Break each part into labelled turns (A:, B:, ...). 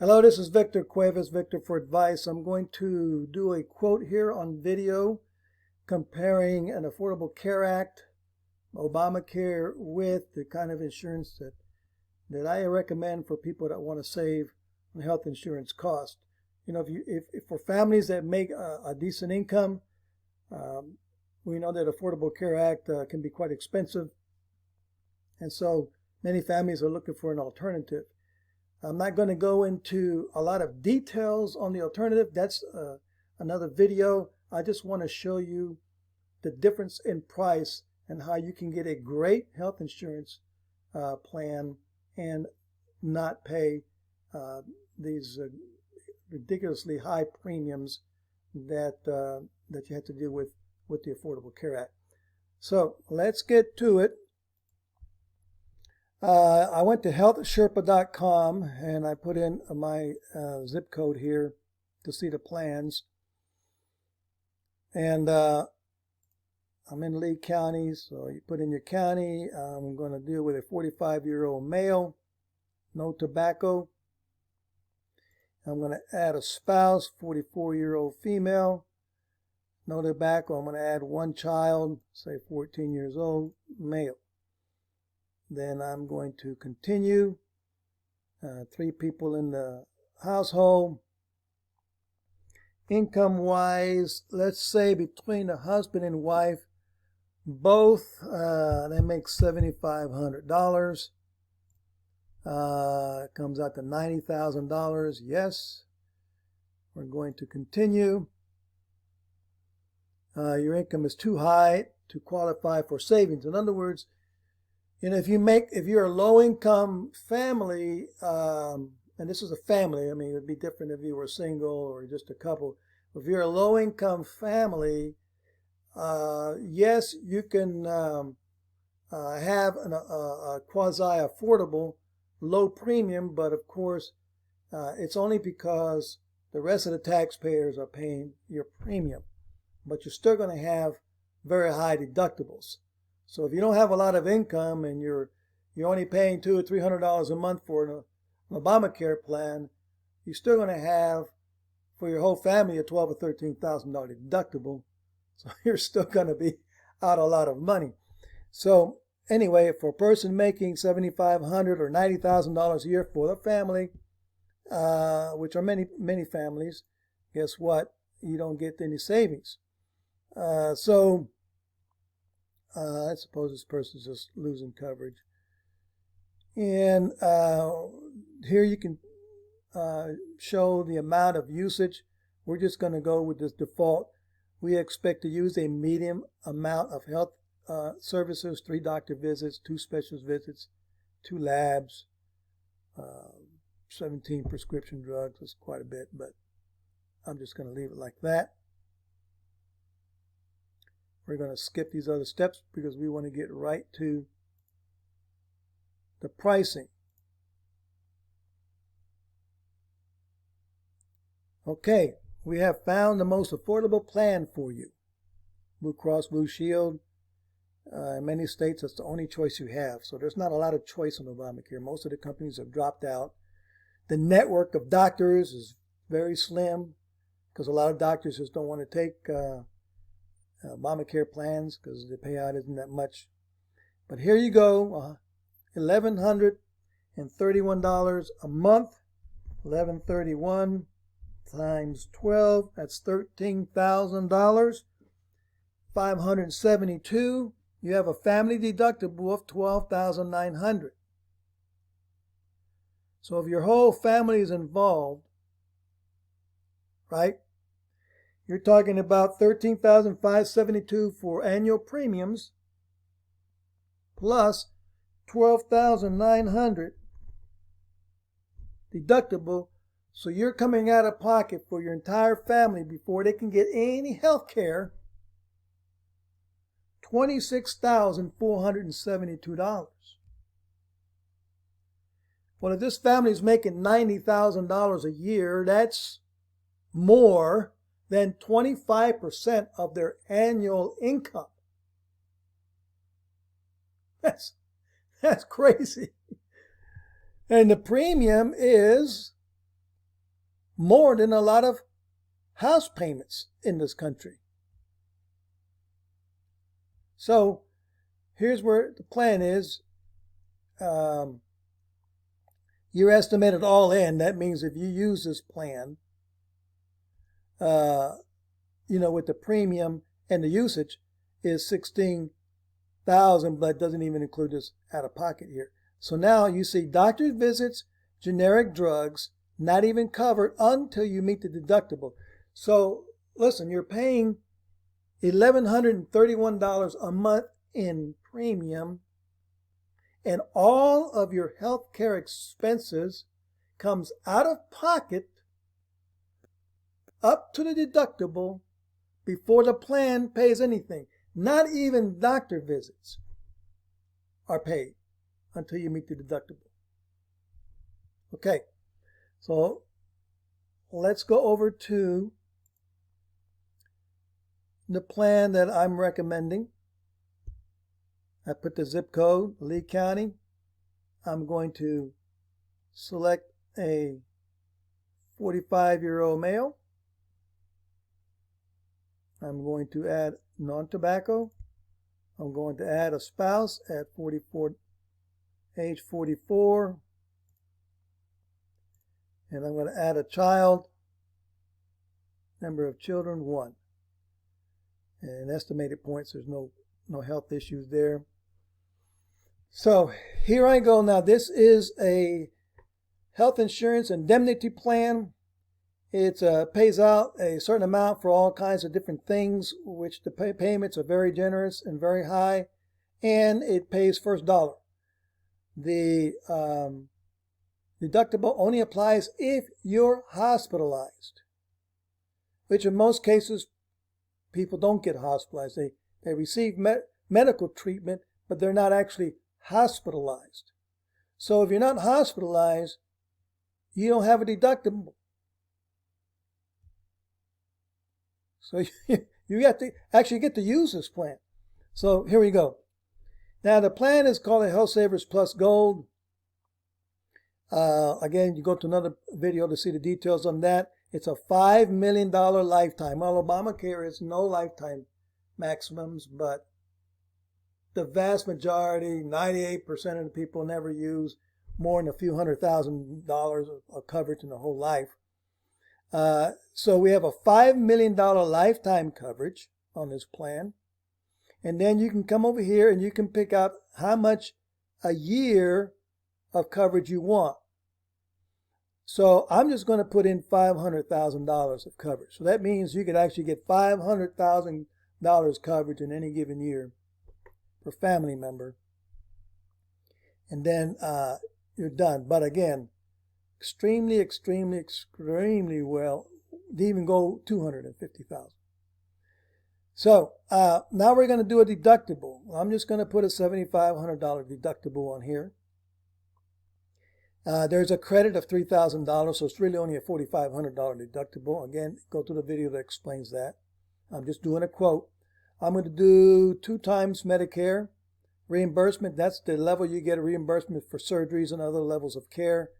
A: Hello, this is Victor Cuevas, Victor for Advice. I'm going to do a quote here on video comparing an Affordable Care Act, Obamacare, with the kind of insurance that I recommend for people that want to save on health insurance costs. You know, if for families that make a decent income, we know that Affordable Care Act can be quite expensive, and so many families are looking for an alternative. I'm not going to go into a lot of details on the alternative. That's another video. I just want to show you the difference in price and how you can get a great health insurance plan and not pay these ridiculously high premiums that you have to deal with the Affordable Care Act. So let's get to it. I went to healthsherpa.com and I put in my zip code here to see the plans. And I'm in Lee County, so you put in your county. I'm going to deal with a 45-year-old male, no tobacco. I'm going to add a spouse, 44-year-old female, no tobacco. I'm going to add one child, say 14 years old, male. Then I'm going to continue. 3 people in the household. Income-wise, let's say between the husband and wife, both, they make $7,500. Comes out to $90,000. Yes. We're going to continue. Your income is too high to qualify for savings. In other words, if you're a low-income family, and this is a family, I mean, it would be different if you were single or just a couple. If you're a low-income family, yes, you can have a quasi-affordable low premium, but of course, it's only because the rest of the taxpayers are paying your premium. But you're still going to have very high deductibles. So if you don't have a lot of income and you're only paying $200 or $300 a month for an Obamacare plan, you're still going to have for your whole family a $12,000 or $13,000 deductible. So you're still going to be out a lot of money. So anyway, for a person making $7,500 or $90,000 a year for the family, which are many families, guess what? You don't get any savings. I suppose this person's just losing coverage. And here you can show the amount of usage. We're just going to go with this default. We expect to use a medium amount of health services, 3 doctor visits, 2 specialist visits, 2 labs, 17 prescription drugs. That's quite a bit, but I'm just going to leave it like that. We're going to skip these other steps because we want to get right to the pricing. Okay, we have found the most affordable plan for you. Blue Cross Blue Shield. In many states, that's the only choice you have. So there's not a lot of choice on Obamacare. Most of the companies have dropped out. The network of doctors is very slim because a lot of doctors just don't want to take Obamacare plans because the payout isn't that much. But here you go, $1,131 a month. 1131 times 12, that's $13,000. 572, you have a family deductible of $12,900. So if your whole family is involved, right, you're talking about $13,572 for annual premiums plus $12,900 deductible. So you're coming out of pocket for your entire family before they can get any health care, $26,472. Well, if this family is making $90,000 a year, that's more than 25% of their annual income. That's crazy. And the premium is more than a lot of house payments in this country. So here's where the plan is. You're estimated all in. That means if you use this plan, with the premium and the usage is $16,000, but it doesn't even include this out of pocket here. So now you see doctor's visits, generic drugs, not even covered until you meet the deductible. So listen, you're paying $1,131 a month in premium, and all of your health care expenses comes out of pocket up to the deductible before the plan pays anything. Not even doctor visits are paid until you meet the deductible. Okay, so let's go over to the plan that I'm recommending. I put the zip code, Lee County. I'm going to select a 45-year-old male. I'm going to add non-tobacco. I'm going to add a spouse at age 44. And I'm going to add a child. Number of children, 1. And estimated points, there's no health issues there. So here I go. Now this is a health insurance indemnity plan. It pays out a certain amount for all kinds of different things, which the payments are very generous and very high, and it pays first dollar. The deductible only applies if you're hospitalized, which in most cases people don't get hospitalized. They receive medical treatment, but they're not actually hospitalized. So if you're not hospitalized, you don't have a deductible. So you have to actually get to use this plan. So here we go. Now the plan is called a Health Savers Plus Gold. Again, you go to another video to see the details on that. It's a $5 million lifetime. Well, Obamacare is no lifetime maximums, but the vast majority, 98% of the people never use more than a few $100,000 of coverage in the whole life. So we have a $5 million lifetime coverage on this plan. And then you can come over here and you can pick out how much a year of coverage you want. So I'm just going to put in $500,000 of coverage. So that means you could actually get $500,000 coverage in any given year per family member. And then you're done. But again, extremely well, they even go $250,000. So now we're going to do a deductible. I'm just going to put a $7,500 deductible on here. There's a credit of $3,000, so it's really only a $4,500 deductible. Again, go to the video that explains that. I'm just doing a quote. I'm going to do 2 times Medicare reimbursement. That's the level you get a reimbursement for surgeries and other levels of care.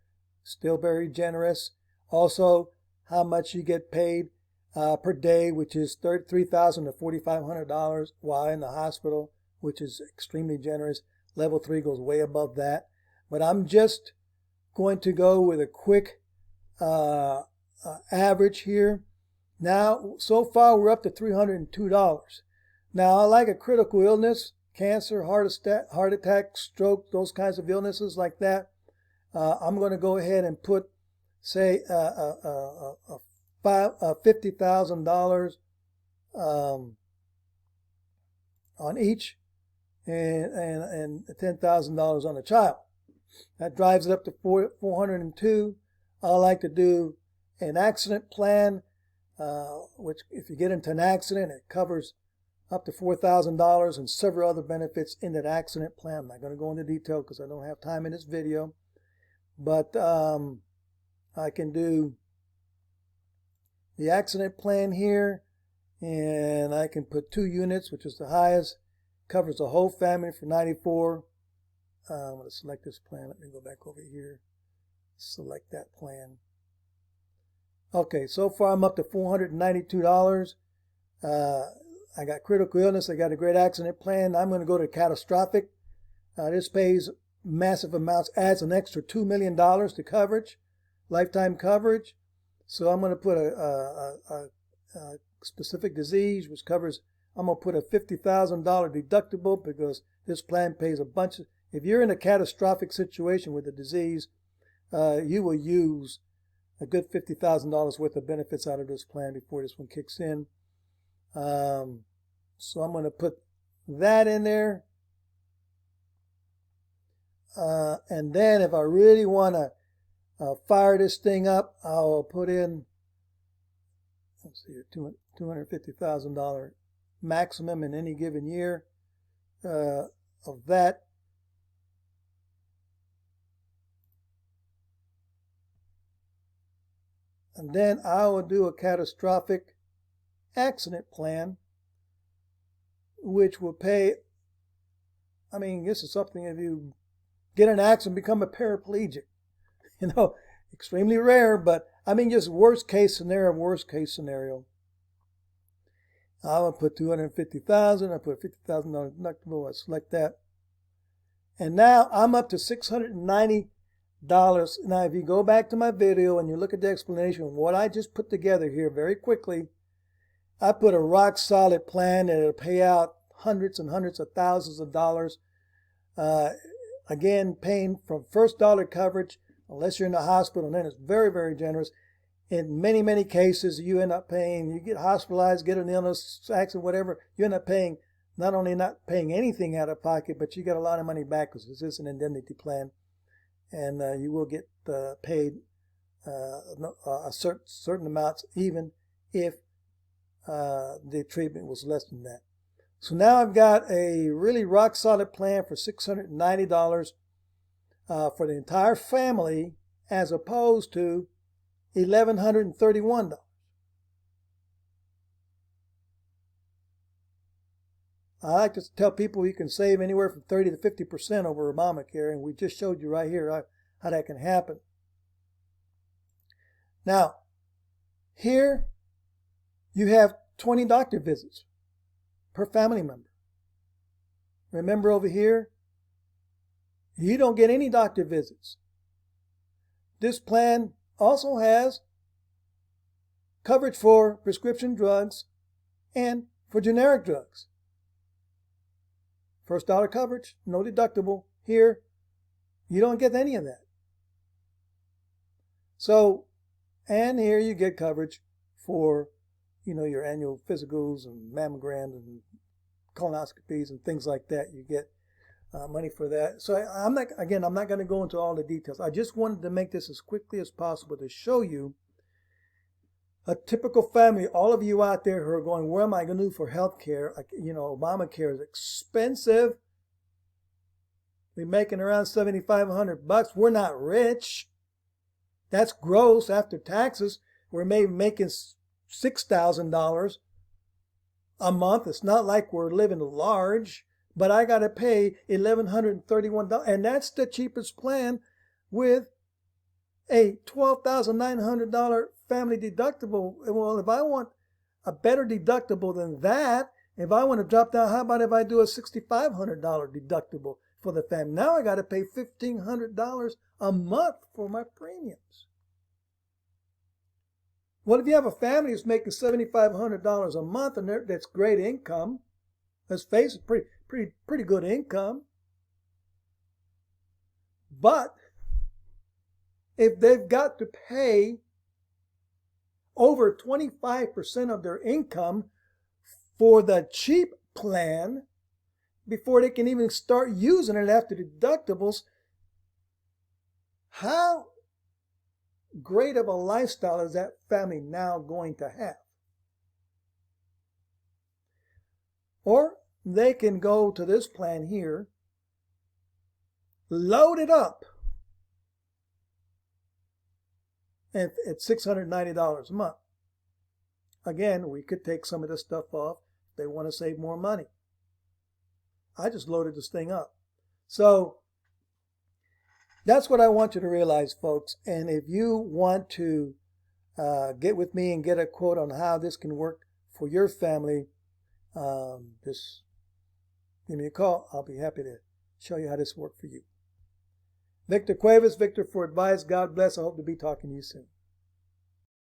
A: Still very generous. Also, how much you get paid per day, which is $3,000 to $4,500 while in the hospital, which is extremely generous. Level 3 goes way above that. But I'm just going to go with a quick average here. Now, so far, we're up to $302. Now, like a critical illness, cancer, heart attack, stroke, those kinds of illnesses like that, I'm going to go ahead and put, say, $50,000 on each, and $10,000 on a child. That drives it up to $402. I like to do an accident plan, which if you get into an accident, it covers up to $4,000 and several other benefits in that accident plan. I'm not going to go into detail because I don't have time in this video. But I can do the accident plan here, and I can put 2 units, which is the highest, covers the whole family for $94. I'm going to select this plan. Let me go back over here, select that plan. Okay, so far I'm up to $492. I got critical illness. I got a great accident plan. I'm going to go to catastrophic. This pays massive amounts, adds an extra $2 million to coverage, lifetime coverage. So I'm going to put a specific disease, which covers, I'm going to put a $50,000 deductible because this plan pays a bunch of, if you're in a catastrophic situation with a disease, you will use a good $50,000 worth of benefits out of this plan before this one kicks in. So I'm going to put that in there. And then if I really want to fire this thing up, I'll put in, let's see, $250,000 maximum in any given year of that. And then I will do a catastrophic accident plan, which will pay, I mean, this is something if you get in an accident, become a paraplegic, extremely rare, but I mean, just worst case scenario. I will put $250,000, I put $50,000 deductible, I select that. And now I'm up to $690. Now, if you go back to my video and you look at the explanation, what I just put together here very quickly, I put a rock solid plan that will pay out hundreds and hundreds of thousands of dollars. Again, paying from first dollar coverage, unless you're in the hospital, and then it's very, very generous. In many, many cases, you end up paying, you get hospitalized, get an illness, accident, whatever, you end up paying, not only not paying anything out of pocket, but you get a lot of money back because this is an indemnity plan. And you will get paid a certain amounts, even if the treatment was less than that. So now I've got a really rock solid plan for $690 for the entire family, as opposed to $1,131. I like to tell people you can save anywhere from 30 to 50% over Obamacare, and we just showed you right here how that can happen. Now, here you have 20 doctor visits per family member. Remember over here, you don't get any doctor visits. This plan also has coverage for prescription drugs and for generic drugs. First dollar coverage, no deductible. Here, you don't get any of that. So, and here you get coverage for, your annual physicals and mammograms and colonoscopies and things like that. You get money for that. So I'm not going to go into all the details. I just wanted to make this as quickly as possible to show you a typical family. All of you out there who are going, where am I going to do for health care? Obamacare is expensive. We're making around $7,500. We're not rich. That's gross after taxes. We're maybe making $6,000 a month. It's not like we're living large, but I got to pay $1,131, and that's the cheapest plan with a $12,900 family deductible. Well, if I want a better deductible than that, if I want to drop down, how about if I do a $6,500 deductible for the family? Now I got to pay $1,500 a month for my premiums. Well, if you have a family that's making $7,500 a month, and that's great income, let's face it, pretty good income. But if they've got to pay over 25% of their income for the cheap plan before they can even start using it after deductibles, how great of a lifestyle is that family now going to have? Or they can go to this plan here, load it up at $690 a month. Again, we could take some of this stuff off if they want to save more money. I just loaded this thing up. So that's what I want you to realize, folks. And if you want to get with me and get a quote on how this can work for your family, just give me a call. I'll be happy to show you how this works for you. Victor Cuevas, Victor for Advice. God bless. I hope to be talking to you soon.